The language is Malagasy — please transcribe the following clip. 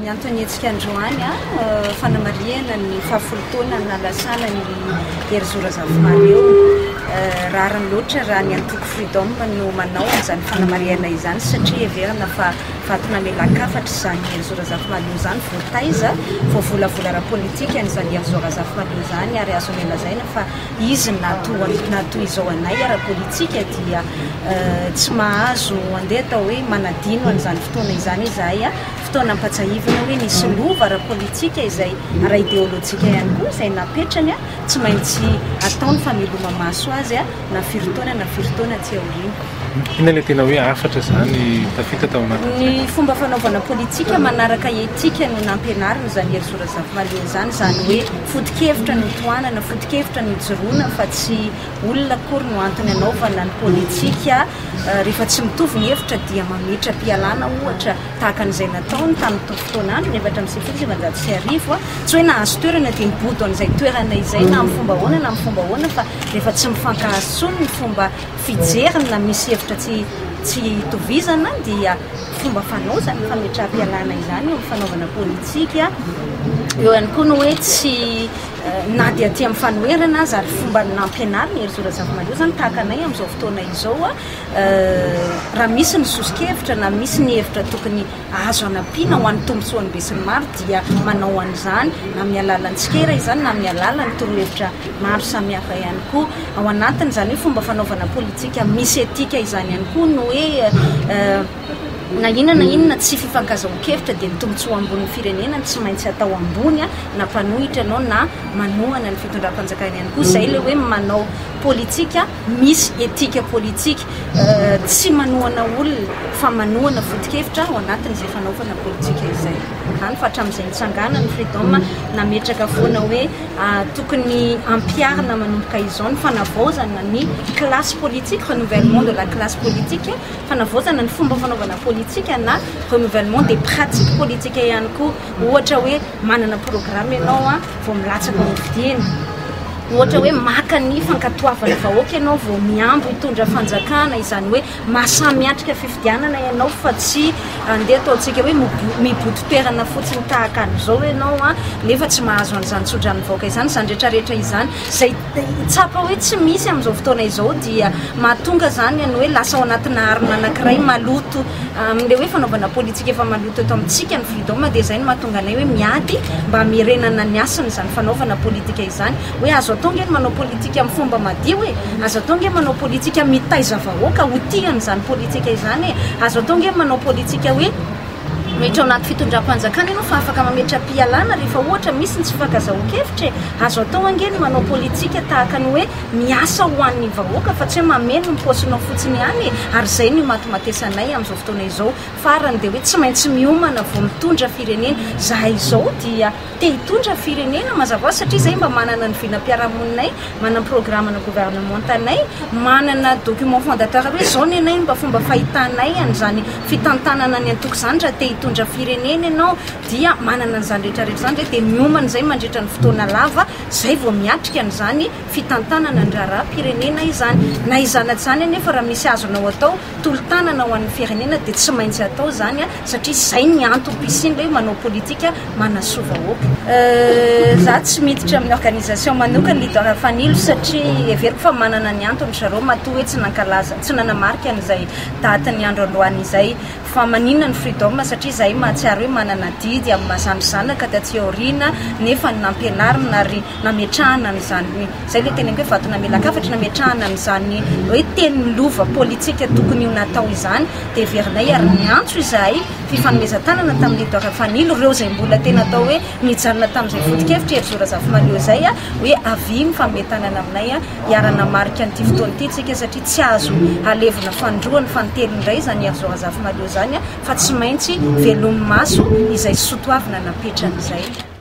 Antonetsika androany fanamariana ny fahafolotona ny Lalatiana ny Delire mareo raharany loatra raha ny Antoko freedom no manao izany fanamariana izany satria everina fa fatona melakafatra izany Delire mareo izany voataiza voavolavola ra politika an'izany Delire mareo izany ary azo melazaina fa izy nato izao anay ra politika dia tsy mahazo andeha tao hoe manadino an'izany fotoana izany izahay fotoana ampatsahivina hoe nisy lova ra politika izay ra ideolojika ihany koa izay napetrany tsy maintsy ataony fameloma maso azy na firotoana tsy aoriana. Ina le tena hoe afatra zany tafita tao anaty ny fomba fanaovana politika manaraka etika no nampianarina izany Delire mareo izany hoe foto-kevitra no toanana foto-kevitra no joroana fa tsy olona kory no antony anaovana ny politika rehefa tsy mitovy ny hevitra dia mametra mpialana ohatra tahaka an'izay nataony tamin'ny fotoanandro ny efatra amby sivifolo sy arivo tsy hoe nahazo toerana dia mibodo an'izay toerana izay na amin'ny fomba ahoana na amin'ny fomba ahoana fa rehefa tsy mifankahazoana ny fomba fijeriny na misy hevitra tsy tovizana dia fomba fanaozana fametra-pialana izany eo fanaovana politika eo ihany koa no hoe tsy na dia aty amin'ny fanoherana azy ary fomba nampianarina Delire mareo zany tahaka anay amin'izao fotoana izao raha misy ny sosikevitra na misy ny hevitra tokony azo anampiana ho an'ny tombotsoan'ny be sy ny maro dia manao an'izany na amin'ny alalan'ny tsikera izany na amin'ny alalan'ny torohevitra maro samihafa ihany koa ao anatiny izany hoe fomba fanaovana politika misy etika izany ihany koa no hoe na inona tsy fifankazaon-kevitra dia ny tombotsoa ambony firenena tsy maintsy atao ambony na mpanohitra anao na manohana ny fitondram-panjakana ihany koa izay le hoe manao politika misy etika politika tsy manohana olona fa manohana foto-kevitra ao anatin'izay fanaovana politika izay any fa hatramin'izay nitsangana ny freedom nametraka foana hoe tokony ampiarina manomboka izao ny fanavaozana ny classe politique renouvellement de la classe politique fanavaozana ny fomba fanaovana politika na renouvellement des pratiques politiques ihany koa ohatra hoe manana programme ianao vao milatsaka ny fidiana ohatra hoe maka ny fankatoavana vahoaka ianao vao miambo hitondra fanjakana izany hoe mahasamihatrika fifidianana ianao fa tsy andeha ataontsika hoe miboto toerana fotsiny tahaka an'izao ianao nefa tsy mahazo an'izany tsodrany vahoaka izany izany rehetrarehetra izany izay tsapa hoe tsy misy amin'izao fotoana izao dia mahatonga zany ianao hoe lasa ao anatina arina anankiray maloto amin'le hoe fanaovana politika efa maloto eto amintsika ny freedom dia izay no mahatonga anay hoe miady mba hamerenana ny asiny izany fanaovana politika izany hoe azo atao nge manao politika amin'ny fomba madio azo atao nge manao politika mitaiza vahoaka ho tian'izany politika izany azo atao nge manao politika hoe metra ao anaty fitondram-panjakana ianao fa afaka mametra mpialana rehefa ohatra misy ny tsy fankazaon-kevitra azo atao angeny manao politika tahaka ny hoe miasa ho an'ny vahoaka fa tsy hoe mameno ny posinao fotsiny ihany ary izay no matomatesanay amin'izao fotoana izao farany dia hoe tsy maintsy miomana vao mitondra firenena zahay izao dia te hitondra firenena mazava satria izay mba manana ny vinam-piarahamoninay manana programme-na gouvernementanay manana document fondateur hoe zao ny anay mba fomba fahitanay an'izany fitantanana ny Antoko izany raha te hitondra firenena ianao dia manana an'izany rehetrarehetra izany dia miomana izay mandritra ny fotoana lava izay vao miatrika an'izany fitantanana ny raharaham-pirenena izany na izana izany anefa raha misy azonao atao tolo-tanana ho an'ny firenena dia tsy maintsy atao izany satria izay ny antom-pisiny le manao politika manasoa vahoaka. Za tsy miditra amin'ny organisation manokana Delire fanilo satria everiko fa manana ny antony zareo matoa hoe tsy nankalaza tsy nanamarika an'izay daty andro androany izay fa maninona ny freedom satria izay mahatsiaro hoe manana didy amin'ny mazanozanaka taty aoriana nefa nampianarina ary nametrahana n'izany izay le tena hoe vato namelakafatra nametrahana n'izany hoe teny lova politika tokony ho natao izany dia verinay ary niantso izahay fifanomezan-tanana tamin'ny Delire fanilo reo izay mbola tena atao hoe nijanona tamin'izay foto-kevitra Delire mareo izay hoe avy mifametanana aminay hiarana marika n'ity fotoana ity tsika satria tsy azo alevina fandroany fantelo indray izany Delire mareo izany fa tsy maintsy velomy maso izay sotoavina napetrana izay.